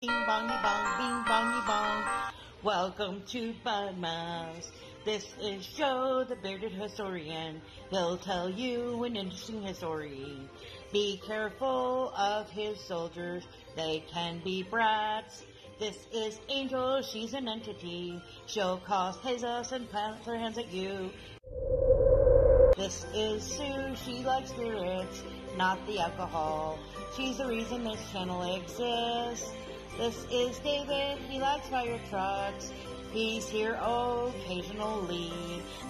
Bing bongy bong, bing bongy bong. Welcome to Mouse. This is Joe, the bearded historian. He'll tell you an interesting history. Be careful of his soldiers, they can be brats. This is Angel, she's an entity. She'll cause Jesus and plant her hands at you. This is Sue, she likes spirits, not the alcohol. She's the reason this channel exists. This is David, he likes fire trucks. He's here occasionally.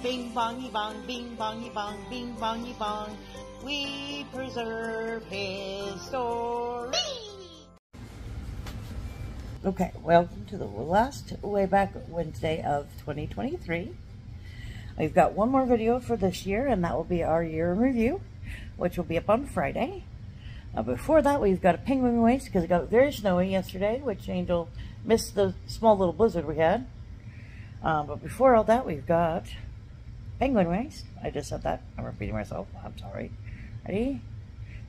Bing bongy bong, bing bongy bong, bing bongy bong. We preserve his story. Okay, welcome to the last Wayback Wednesday of 2023. We've got one more video for this year, and that will be our year in review, which will be up on Friday. Before that, we've got a penguin race because it got very snowy yesterday, which Angel missed the small little blizzard we had. But before all that, we've got penguin race. I just said that. I'm repeating myself. I'm sorry. Ready?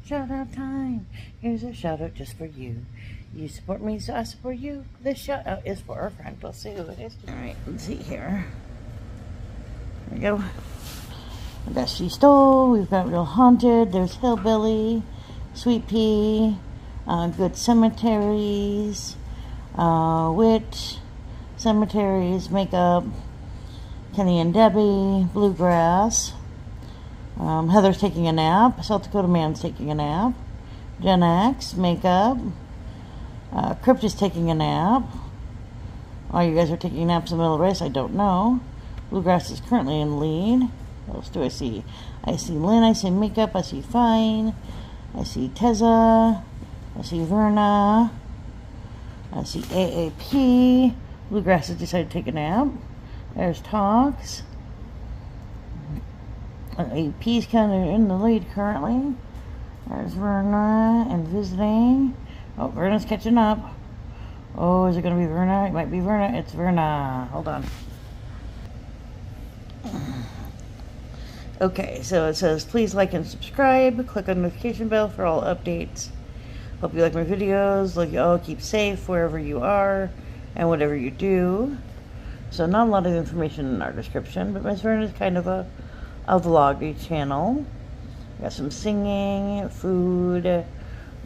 Shout out time. Here's a shout out just for you. You support me, so I support you. This shout out is for our friend. Let's see who it is. Alright, let's see here. There we go. Dusty Stole. We've got Real Haunted. There's Hillbilly. Sweet Pea, Good Cemeteries, Witch, Cemeteries, Makeup, Kenny and Debbie, Bluegrass, Heather's taking a nap, South Dakota Man's taking a nap, Gen X, Makeup, Crypt is taking a nap. Why you guys are taking naps in the middle of the race, I don't know. Bluegrass is currently in the lead. What else do I see? I see Lynn, I see Makeup, I see Fine. I see Teza, I see Verna, I see AAP, Bluegrass has decided to take a nap, there's Talks, AAP's kind of in the lead currently, there's Verna and Visiting, oh, Verna's catching up, oh, is it going to be Verna? It might be Verna, it's Verna, hold on. Okay, so it says, please like and subscribe. Click on the notification bell for all updates. Hope you like my videos. Love you all. Keep safe wherever you are and whatever you do. So not a lot of information in our description, but Miss Vern is kind of a vloggy channel. Got some singing, food,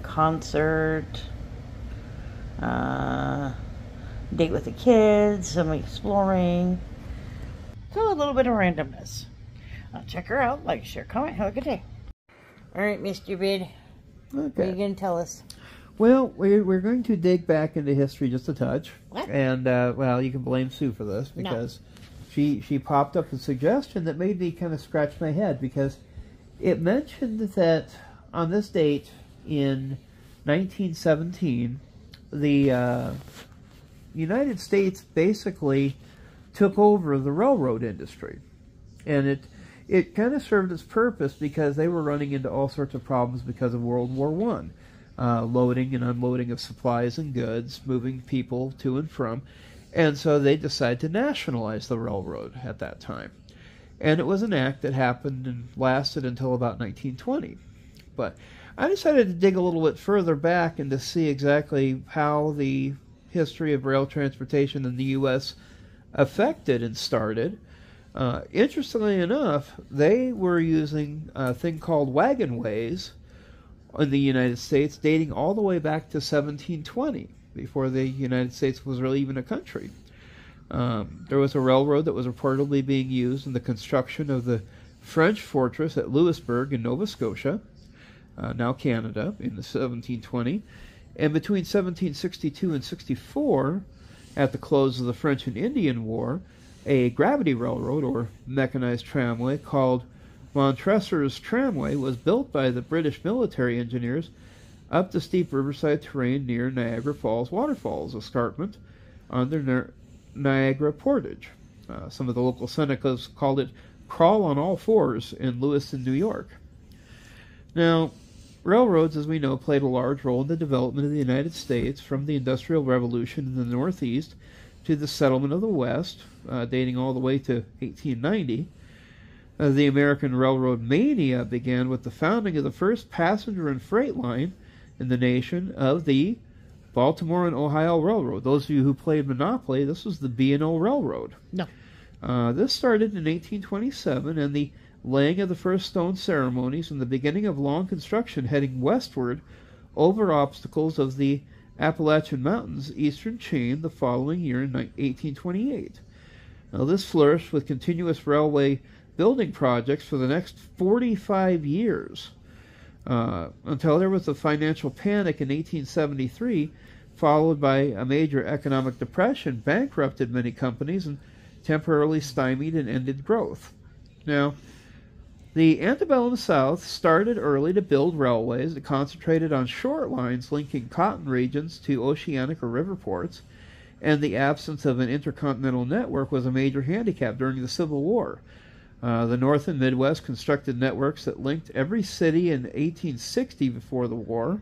concert, date with the kids, some exploring. So a little bit of randomness. Check her out, like, share, comment, have a good day. Alright, Mr. Bid. Okay. What are you going to tell us? Well, we're going to dig back into history just a touch. What? And, well, you can blame Sue for this, because she popped up a suggestion that made me kind of scratch my head, because it mentioned that on this date in 1917, the United States basically took over the railroad industry. And it kind of served its purpose because they were running into all sorts of problems because of World War I. Loading and unloading of supplies and goods, moving people to and from. And so they decided to nationalize the railroad at that time. And it was an act that happened and lasted until about 1920. But I decided to dig a little bit further back and to see exactly how the history of rail transportation in the U.S. affected and started. Interestingly enough, they were using a thing called wagonways in the United States dating all the way back to 1720, before the United States was really even a country. There was a railroad that was reportedly being used in the construction of the French fortress at Louisbourg in Nova Scotia, now Canada, in the 1720. And between 1762 and 64, at the close of the French and Indian War, a gravity railroad, or mechanized tramway, called Montresor's Tramway was built by the British military engineers up the steep riverside terrain near Niagara Falls Waterfalls escarpment on the Niagara Portage. Some of the local Senecas called it Crawl on All Fours in Lewiston, New York. Now, railroads, as we know, played a large role in the development of the United States from the Industrial Revolution in the Northeast to the settlement of the West, dating all the way to 1890. The American railroad mania began with the founding of the first passenger and freight line in the nation of the Baltimore and Ohio Railroad. Those of you who played Monopoly, this was the B&O Railroad. No. This started in 1827, and the laying of the first stone ceremonies and the beginning of long construction heading westward over obstacles of the Appalachian Mountains eastern chain the following year in 1828. Now, this flourished with continuous railway building projects for the next 45 years, until there was a financial panic in 1873, followed by a major economic depression, bankrupted many companies and temporarily stymied and ended growth. Now, the antebellum South started early to build railways that concentrated on short lines linking cotton regions to oceanic or river ports, and the absence of an intercontinental network was a major handicap during the Civil War. The North and Midwest constructed networks that linked every city in 1860 before the war.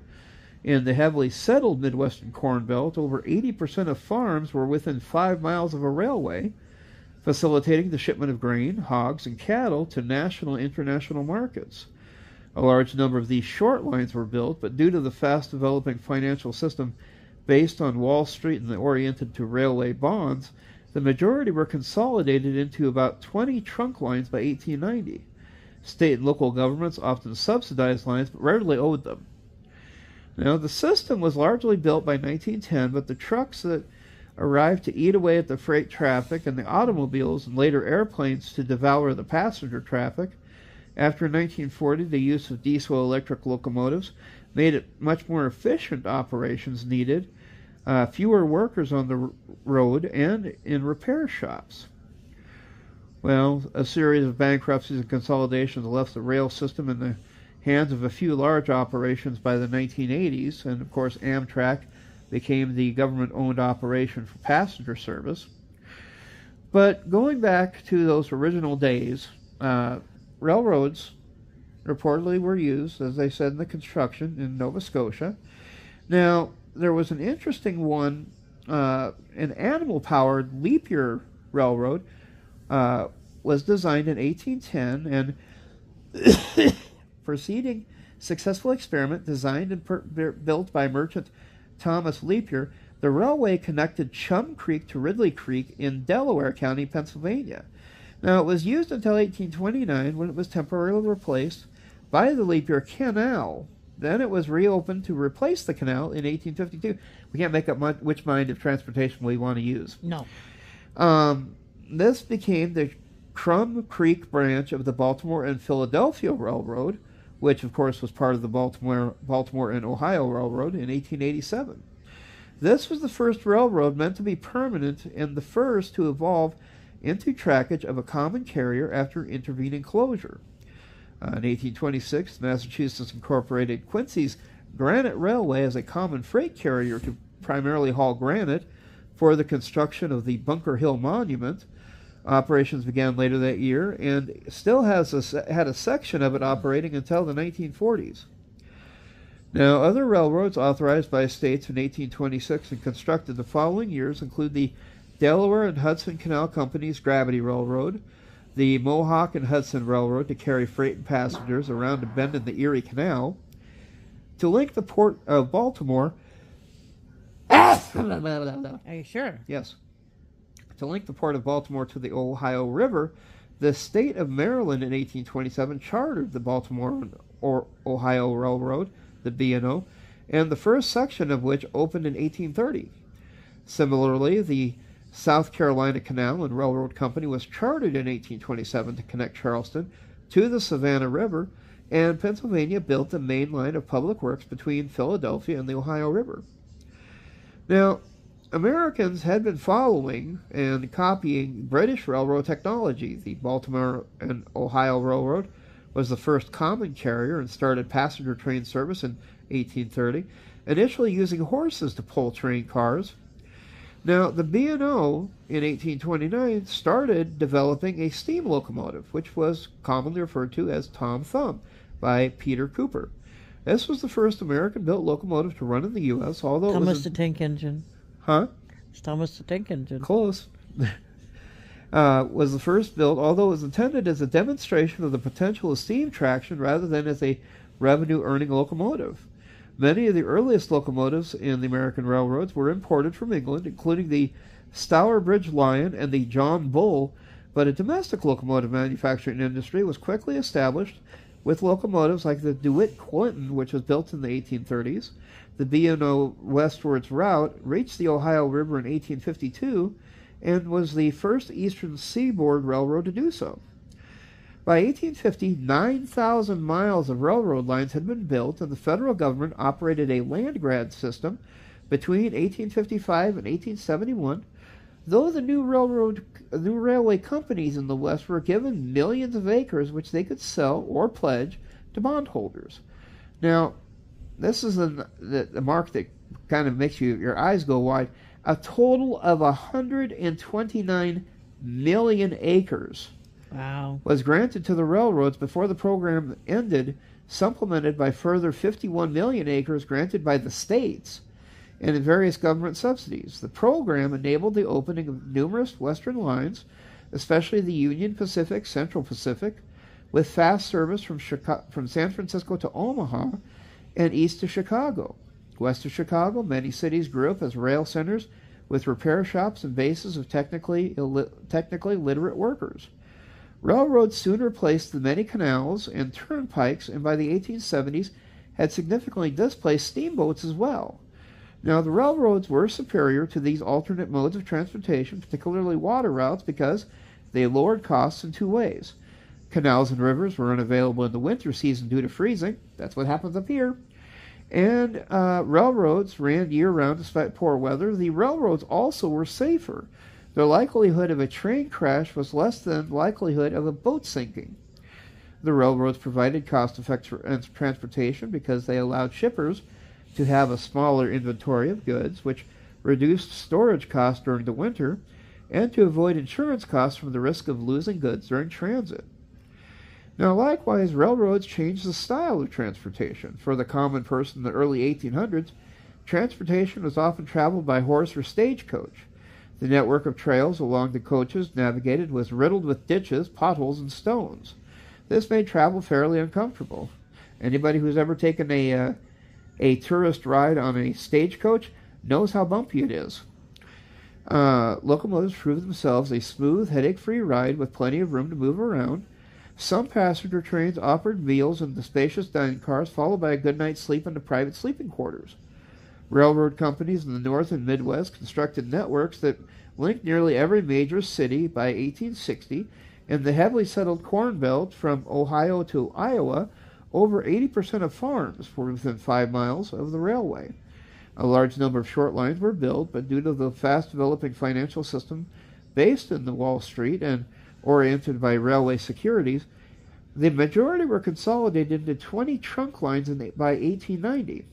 In the heavily settled Midwestern Corn Belt, over 80% of farms were within 5 miles of a railway, facilitating the shipment of grain, hogs, and cattle to national and international markets. A large number of these short lines were built, but due to the fast-developing financial system based on Wall Street and oriented to railway bonds, the majority were consolidated into about 20 trunk lines by 1890. State and local governments often subsidized lines, but rarely owed them. Now, the system was largely built by 1910, but the trucks that arrived to eat away at the freight traffic and the automobiles and later airplanes to devour the passenger traffic. After 1940, the use of diesel-electric locomotives made it much more efficient operations needed, fewer workers on the road and in repair shops. Well, a series of bankruptcies and consolidations left the rail system in the hands of a few large operations by the 1980s, and of course Amtrak became the government-owned operation for passenger service. But going back to those original days, railroads reportedly were used, as they said, in the construction in Nova Scotia. Now, there was an interesting one, an animal-powered leap year railroad was designed in 1810, and preceding successful experiment designed and built by merchant Thomas Leapier, the railway connected Chum Creek to Ridley Creek in Delaware County, Pennsylvania. Now, it was used until 1829, when it was temporarily replaced by the Leapier Canal. Then it was reopened to replace the canal in 1852. We can't make up which kind of transportation we want to use. No. This became the Crum Creek branch of the Baltimore and Philadelphia Railroad, which, of course, was part of the Baltimore and Ohio Railroad in 1887. This was the first railroad meant to be permanent and the first to evolve into trackage of a common carrier after intervening closure. In 1826, Massachusetts incorporated Quincy's Granite Railway as a common freight carrier to primarily haul granite for the construction of the Bunker Hill Monument. Operations began later that year and still had a section of it operating until the 1940s. Now, other railroads authorized by states in 1826 and constructed the following years include the Delaware and Hudson Canal Company's Gravity Railroad, the Mohawk and Hudson Railroad to carry freight and passengers around a bend in the Erie Canal, to link the port of Baltimore. Are you sure? Yes. To link the port of Baltimore to the Ohio River, the state of Maryland in 1827 chartered the Baltimore or Ohio Railroad, the B&O, and the first section of which opened in 1830. Similarly, the South Carolina Canal and Railroad Company was chartered in 1827 to connect Charleston to the Savannah River, and Pennsylvania built the main line of public works between Philadelphia and the Ohio River. Now, Americans had been following and copying British railroad technology. The Baltimore and Ohio Railroad was the first common carrier and started passenger train service in 1830, initially using horses to pull train cars. Now, the B&O in 1829 started developing a steam locomotive, which was commonly referred to as Tom Thumb by Peter Cooper. This was the first American-built locomotive to run in the U.S., although Thomas the Tank Engine. Huh? It's Thomas the Tank Engine. Close. Was the first built, although it was intended as a demonstration of the potential of steam traction rather than as a revenue-earning locomotive. Many of the earliest locomotives in the American railroads were imported from England, including the Stourbridge Lion and the John Bull, but a domestic locomotive manufacturing industry was quickly established with locomotives like the DeWitt Clinton, which was built in the 1830s. The B&O westwards route reached the Ohio River in 1852 and was the first eastern seaboard railroad to do so. By 1850, 9,000 miles of railroad lines had been built, and the federal government operated a land grant system between 1855 and 1871, though the new railway companies in the West were given millions of acres which they could sell or pledge to bondholders. Now, this is the mark that kind of makes your eyes go wide. A total of 129 million acres was granted to the railroads before the program ended, supplemented by further 51 million acres granted by the states and in various government subsidies. The program enabled the opening of numerous western lines, especially the Union Pacific, Central Pacific, with fast service from San Francisco to Omaha and east to Chicago. West of Chicago, many cities grew up as rail centers with repair shops and bases of technically literate workers. Railroads soon replaced the many canals and turnpikes, and by the 1870s had significantly displaced steamboats as well. Now, the railroads were superior to these alternate modes of transportation, particularly water routes, because they lowered costs in two ways. Canals and rivers were unavailable in the winter season due to freezing. That's what happens up here. And railroads ran year-round despite poor weather. The railroads also were safer. The likelihood of a train crash was less than the likelihood of a boat sinking. The railroads provided cost-effective transportation because they allowed shippers to have a smaller inventory of goods, which reduced storage costs during the winter, and to avoid insurance costs from the risk of losing goods during transit. Now, likewise, railroads changed the style of transportation. For the common person in the early 1800s, transportation was often traveled by horse or stagecoach. The network of trails along the coaches navigated was riddled with ditches, potholes, and stones. This made travel fairly uncomfortable. Anybody who's ever taken a tourist ride on a stagecoach knows how bumpy it is. Locomotives proved themselves a smooth, headache-free ride with plenty of room to move around. Some passenger trains offered meals in the spacious dining cars, followed by a good night's sleep in the private sleeping quarters. Railroad companies in the North and Midwest constructed networks that linked nearly every major city by 1860. In the heavily settled Corn Belt from Ohio to Iowa, over 80% of farms were within 5 miles of the railway. A large number of short lines were built, but due to the fast-developing financial system based in the Wall Street and oriented by railway securities, the majority were consolidated into 20 trunk lines by 1890.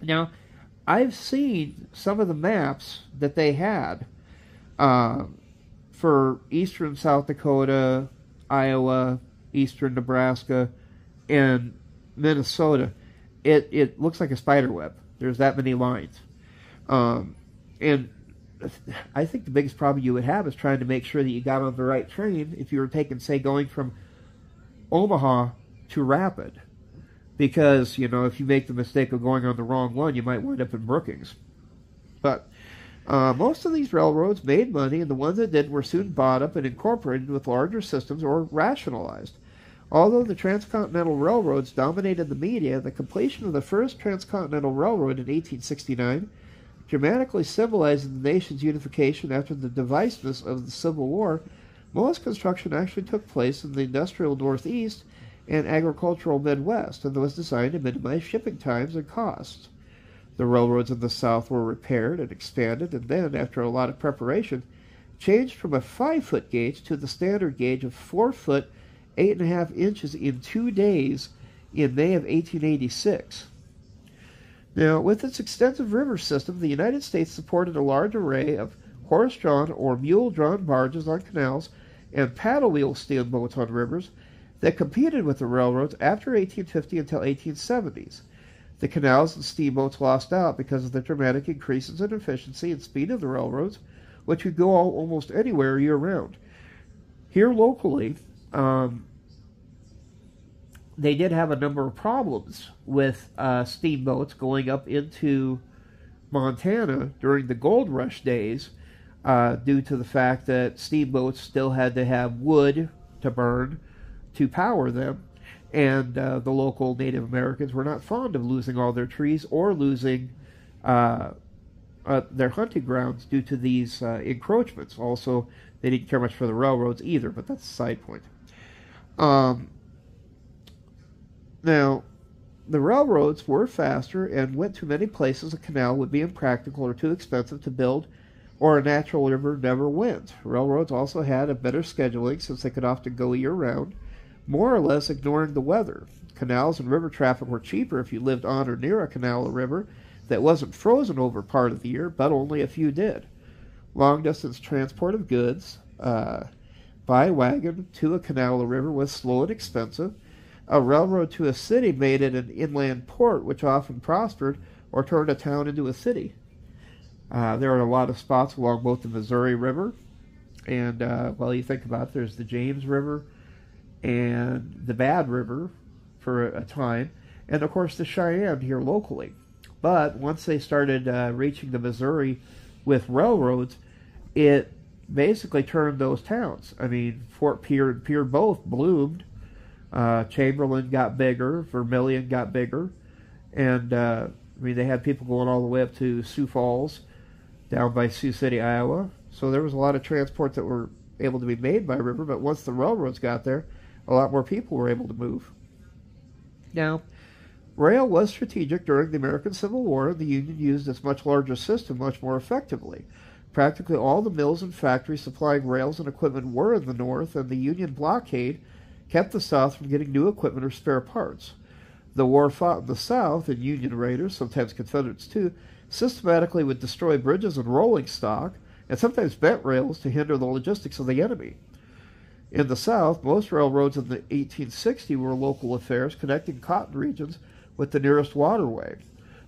Now, I've seen some of the maps that they had for eastern South Dakota, Iowa, eastern Nebraska, and Minnesota. It looks like a spider web. There's that many lines. And I think the biggest problem you would have is trying to make sure that you got on the right train if you were taking, say, going from Omaha to Rapid. Because, if you make the mistake of going on the wrong one, you might wind up in Brookings. But most of these railroads made money, and the ones that did were soon bought up and incorporated with larger systems or rationalized. Although the transcontinental railroads dominated the media, the completion of the first transcontinental railroad in 1869 dramatically symbolized the nation's unification after the divisiveness of the Civil War. Most construction actually took place in the industrial Northeast and agricultural Midwest, and was designed to minimize shipping times and costs. The railroads in the South were repaired and expanded, and then, after a lot of preparation, changed from a 5-foot gauge to the standard gauge of 4 foot 8.5 inches in 2 days in May of 1886. Now, with its extensive river system, the United States supported a large array of horse-drawn or mule-drawn barges on canals and paddle-wheel steamboats on rivers that competed with the railroads after 1850 until 1870s. The canals and steamboats lost out because of the dramatic increases in efficiency and speed of the railroads, which could go almost anywhere year-round. Here locally, they did have a number of problems with steamboats going up into Montana during the gold rush days, due to the fact that steamboats still had to have wood to burn to power them, and the local Native Americans were not fond of losing all their trees or losing their hunting grounds due to these encroachments. Also, they didn't care much for the railroads either, but that's a side point. Now, the railroads were faster and went to many places a canal would be impractical or too expensive to build, or a natural river never went. Railroads also had a better scheduling since they could often go year-round, more or less ignoring the weather. Canals and river traffic were cheaper if you lived on or near a canal or river that wasn't frozen over part of the year, but only a few did. Long-distance transport of goods by wagon to a canal or river was slow and expensive. A railroad to a city made it an inland port, which often prospered or turned a town into a city. There are a lot of spots along both the Missouri River and, well, you think about it, there's the James River and the Bad River for a time, and, of course, the Cheyenne here locally. But once they started reaching the Missouri with railroads, it basically turned those towns. I mean, Fort Pierre and Pierre both bloomed. Chamberlain got bigger, Vermilion got bigger, and I mean, they had people going all the way up to Sioux Falls, down by Sioux City, Iowa. So there was a lot of transport that were able to be made by river, but once the railroads got there, a lot more people were able to move. Now, rail was strategic during the American Civil War, and the Union used its much larger system much more effectively. Practically all the mills and factories supplying rails and equipment were in the North, and the Union blockade kept the South from getting new equipment or spare parts. The war fought in the South, and Union raiders, sometimes Confederates too, systematically would destroy bridges and rolling stock, and sometimes bent rails to hinder the logistics of the enemy. In the South, most railroads in the 1860s were local affairs connecting cotton regions with the nearest waterway.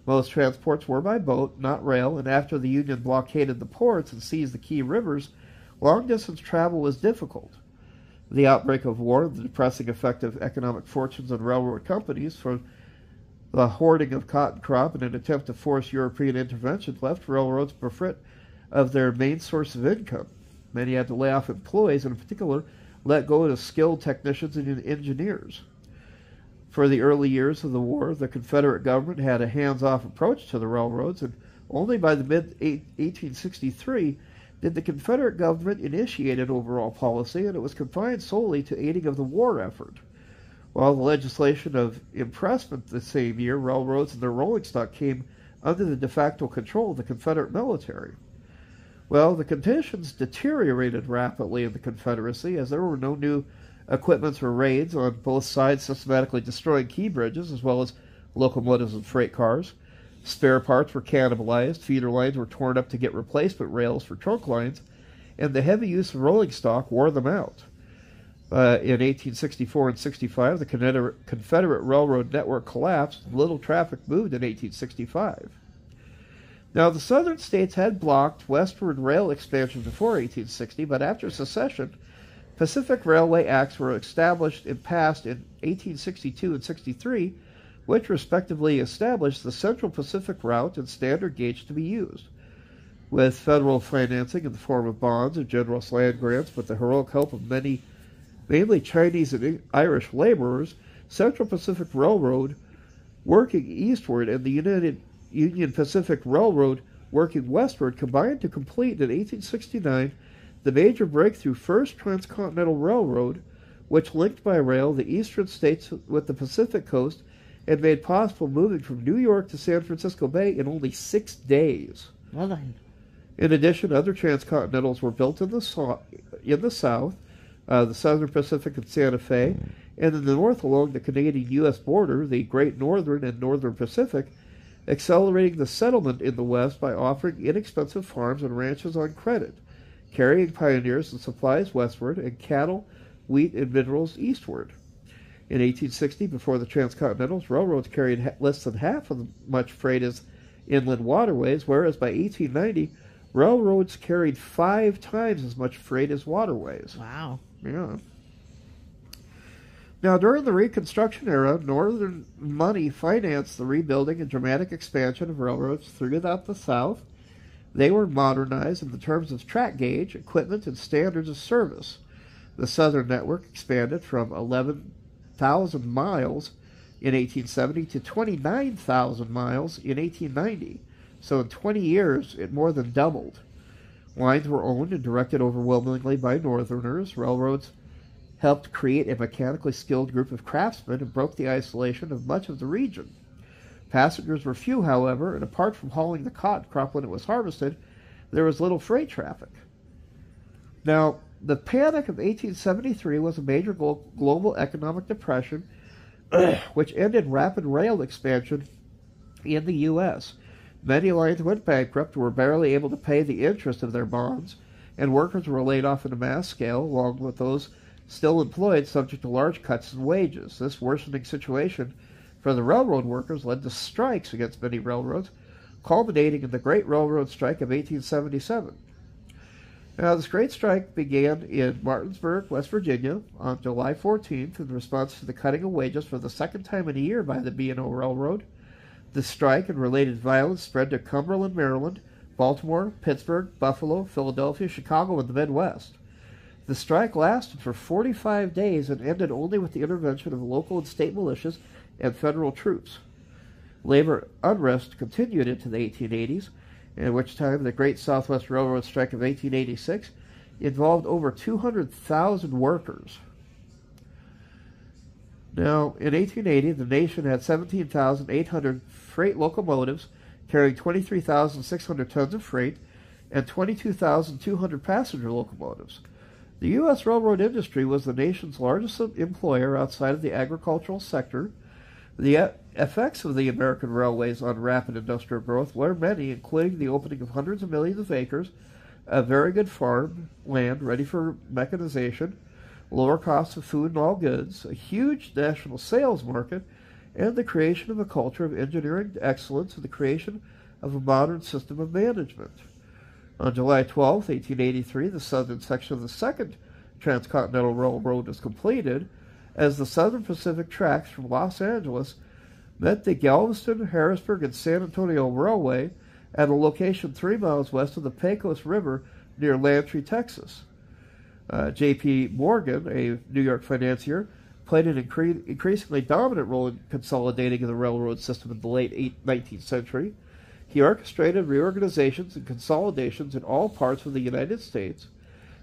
Most transports were by boat, not rail, and after the Union blockaded the ports and seized the key rivers, long-distance travel was difficult. The outbreak of war, the depressing effect of economic fortunes on railroad companies from the hoarding of cotton crop and an attempt to force European intervention left railroads bereft of their main source of income. Many had to lay off employees, and in particular, let go of skilled technicians and engineers. For the early years of the war, the Confederate government had a hands-off approach to the railroads, and only by the mid-1863 did the Confederate government initiate an overall policy, and it was confined solely to aiding of the war effort. While the legislation of impressment the same year, railroads and their rolling stock came under the de facto control of the Confederate military. Well, the conditions deteriorated rapidly in the Confederacy as there were no new equipments or raids on both sides systematically destroying key bridges as well as locomotives and freight cars. Spare parts were cannibalized, feeder lines were torn up to get replacement rails for trunk lines, and the heavy use of rolling stock wore them out. In 1864 and 65, the Confederate Railroad network collapsed, and little traffic moved in 1865. Now, the southern states had blocked westward rail expansion before 1860, but after secession, Pacific Railway Acts were established and passed in 1862 and 63, which respectively established the Central Pacific Route and standard gauge to be used. With federal financing in the form of bonds and generous land grants, with the heroic help of many, mainly Chinese and Irish laborers, Central Pacific Railroad working eastward and the Union Pacific Railroad working westward combined to complete in 1869 the major breakthrough First Transcontinental Railroad, which linked by rail the eastern states with the Pacific coast and made possible moving from New York to San Francisco Bay in only 6 days. Well done. In addition, other transcontinentals were built in the South, the Southern Pacific and Santa Fe, and in the north along the Canadian-U.S. border, the Great Northern and Northern Pacific, accelerating the settlement in the West by offering inexpensive farms and ranches on credit, carrying pioneers and supplies westward, and cattle, wheat, and minerals eastward. In 1860, before the transcontinentals, railroads carried less than half as much freight as inland waterways, whereas by 1890, railroads carried 5 times as much freight as waterways. Wow. Yeah. Now, during the Reconstruction era, Northern money financed the rebuilding and dramatic expansion of railroads throughout the South. They were modernized in the terms of track gauge, equipment, and standards of service. The Southern network expanded from 11,000 miles in 1870 to 29,000 miles in 1890. So in 20 years, it more than doubled. Lines were owned and directed overwhelmingly by Northerners. Railroads helped create a mechanically skilled group of craftsmen and broke the isolation of much of the region. Passengers were few, however, and apart from hauling the cotton crop when it was harvested, there was little freight traffic. Now, the Panic of 1873 was a major global economic depression which ended rapid rail expansion in the U.S. Many lines went bankrupt, were barely able to pay the interest of their bonds, and workers were laid off on a mass scale, along with those still employed subject to large cuts in wages. This worsening situation for the railroad workers led to strikes against many railroads, culminating in the Great Railroad Strike of 1877. Now, this great strike began in Martinsburg, West Virginia, on July 14th in response to the cutting of wages for the second time in a year by the B&O Railroad. The strike and related violence spread to Cumberland, Maryland, Baltimore, Pittsburgh, Buffalo, Philadelphia, Chicago, and the Midwest. The strike lasted for 45 days and ended only with the intervention of local and state militias and federal troops. Labor unrest continued into the 1880s, in which time the Great Southwest Railroad Strike of 1886 involved over 200,000 workers. Now, in 1880, the nation had 17,800 freight locomotives carrying 23,600 tons of freight and 22,200 passenger locomotives. The U.S. railroad industry was the nation's largest employer outside of the agricultural sector. The effects of the American railways on rapid industrial growth were many, including the opening of hundreds of millions of acres of very good farm land ready for mechanization, lower costs of food and all goods, a huge national sales market, and the creation of a culture of engineering excellence and the creation of a modern system of management. On July 12, 1883, the southern section of the Second Transcontinental Railroad was completed, as the Southern Pacific tracks from Los Angeles met the Galveston, Harrisburg, and San Antonio Railway at a location 3 miles west of the Pecos River near Lantry, Texas. J.P. Morgan, a New York financier, played an increasingly dominant role in consolidating the railroad system in the late 19th century. He orchestrated reorganizations and consolidations in all parts of the United States.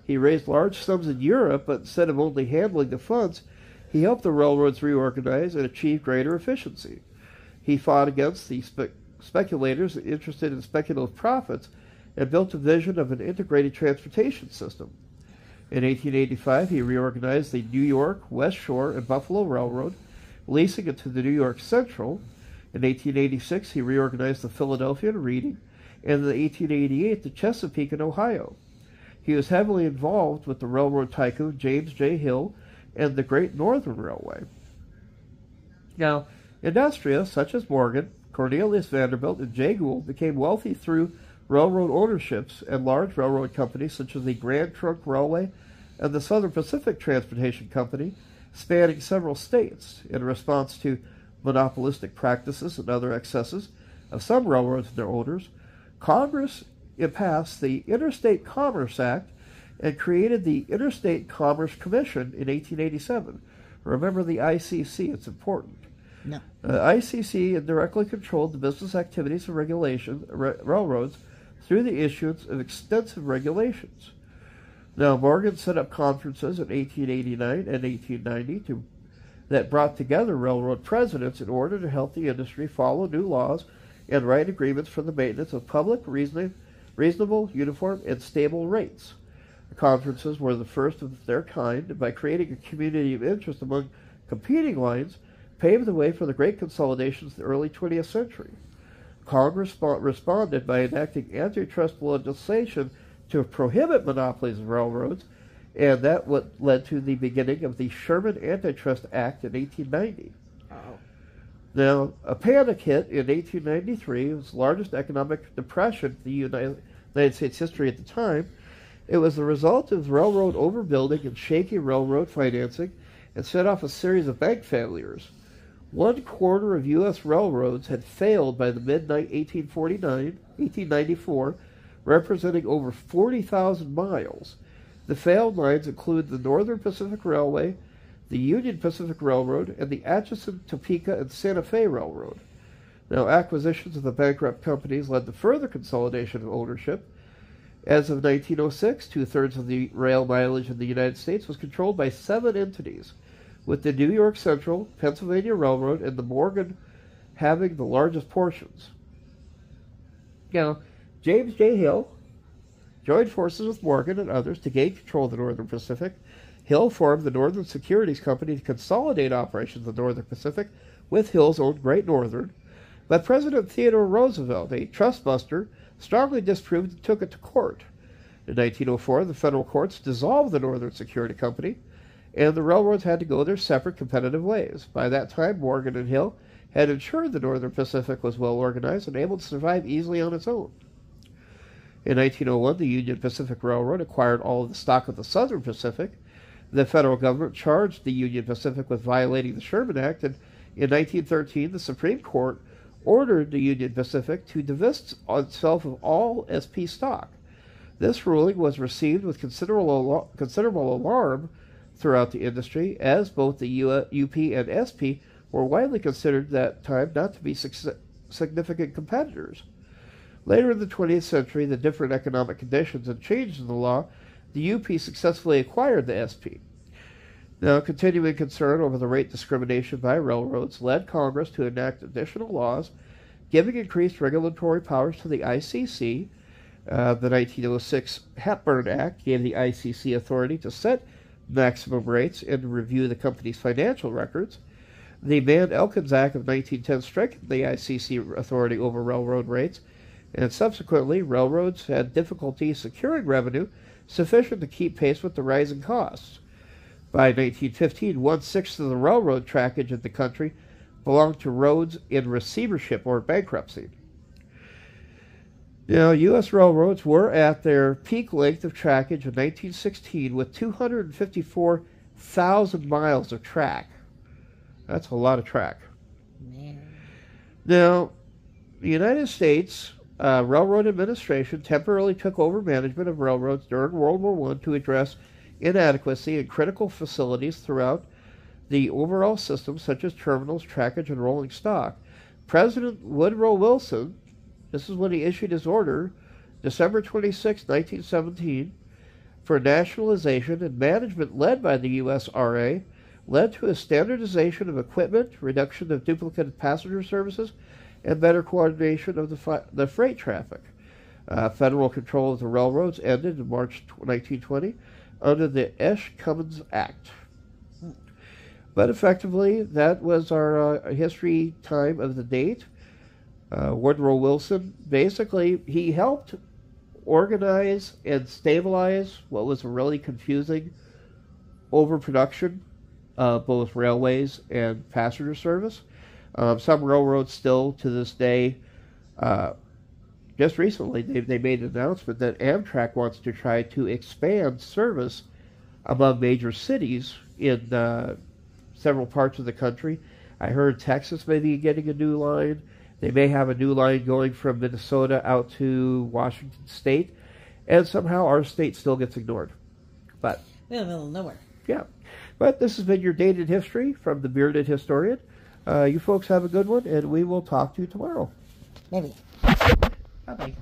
He raised large sums in Europe, but instead of only handling the funds, he helped the railroads reorganize and achieve greater efficiency. He fought against the speculators interested in speculative profits and built a vision of an integrated transportation system. In 1885, he reorganized the New York, West Shore, and Buffalo Railroad, leasing it to the New York Central. In 1886, he reorganized the Philadelphia and Reading, and in 1888, the Chesapeake and Ohio. He was heavily involved with the railroad tycoon James J. Hill and the Great Northern Railway. Now, industrialists such as Morgan, Cornelius Vanderbilt, and Jay Gould became wealthy through railroad ownerships, and large railroad companies such as the Grand Trunk Railway and the Southern Pacific Transportation Company, spanning several states. In response to monopolistic practices and other excesses of some railroads and their owners, Congress passed the Interstate Commerce Act and created the Interstate Commerce Commission in 1887. Remember the ICC, it's important. No. ICC indirectly controlled the business activities and railroads through the issuance of extensive regulations. Now, Morgan set up conferences in 1889 and 1890 that brought together railroad presidents in order to help the industry follow new laws and write agreements for the maintenance of public, reasonable, uniform, and stable rates. The conferences were the first of their kind, and by creating a community of interest among competing lines, paved the way for the great consolidations of the early 20th century. Congress responded by enacting antitrust legislation to prohibit monopolies of railroads, and that led to the beginning of the Sherman Antitrust Act in 1890. Oh. Now, a panic hit in 1893. It was the largest economic depression in the United States history at the time. It was the result of railroad overbuilding and shaky railroad financing and set off a series of bank failures. 1/4 of U.S. railroads had failed by the mid-1894, representing over 40,000 miles. The failed lines include the Northern Pacific Railway, the Union Pacific Railroad, and the Atchison, Topeka, and Santa Fe Railroad. Now, acquisitions of the bankrupt companies led to further consolidation of ownership. As of 1906, 2/3 of the rail mileage in the United States was controlled by 7 entities, with the New York Central, Pennsylvania Railroad, and the Morgan having the largest portions. Now, James J. Hill joined forces with Morgan and others to gain control of the Northern Pacific. Hill formed the Northern Securities Company to consolidate operations in the Northern Pacific with Hill's own Great Northern, but President Theodore Roosevelt, a trustbuster, strongly disapproved and took it to court. In 1904, the federal courts dissolved the Northern Security Company, and the railroads had to go their separate competitive ways. By that time, Morgan and Hill had ensured the Northern Pacific was well organized and able to survive easily on its own. In 1901, the Union Pacific Railroad acquired all of the stock of the Southern Pacific. The federal government charged the Union Pacific with violating the Sherman Act, and in 1913, the Supreme Court ordered the Union Pacific to divest itself of all SP stock. This ruling was received with considerable alarm throughout the industry, as both the UP and SP were widely considered at that time not to be significant competitors. Later in the 20th century, the different economic conditions and changes in the law, the UP successfully acquired the SP. Now, continuing concern over the rate discrimination by railroads led Congress to enact additional laws giving increased regulatory powers to the ICC. The 1906 Hepburn Act gave the ICC authority to set maximum rates and review the company's financial records. The Mann-Elkins Act of 1910 strengthened the ICC authority over railroad rates, and subsequently railroads had difficulty securing revenue sufficient to keep pace with the rising costs. By 1915, 1/6 of the railroad trackage in the country belonged to roads in receivership or bankruptcy. Now, U.S. railroads were at their peak length of trackage in 1916 with 254,000 miles of track. That's a lot of track. Man. Now, the United States Railroad Administration temporarily took over management of railroads during World War I to address inadequacy in critical facilities throughout the overall system, such as terminals, trackage, and rolling stock. President Woodrow Wilson, this is when he issued his order, December 26, 1917, for nationalization and management led by the USRA, led to a standardization of equipment, reduction of duplicate passenger services, and better coordination of the freight traffic. Federal control of the railroads ended in March 1920 under the Esch-Cummins Act. But effectively, that was our history time of the date. Woodrow Wilson, basically, he helped organize and stabilize what was a really confusing overproduction of both railways and passenger service. Some railroads still, to this day, just recently, they made an announcement that Amtrak wants to try to expand service among major cities in several parts of the country. I heard Texas may be getting a new line. They may have a new line going from Minnesota out to Washington State, and somehow our state still gets ignored. But we're in the middle of nowhere. Yeah. But this has been your Dated History from the Bearded Historian. You folks have a good one, and we will talk to you tomorrow. Maybe. Bye-bye.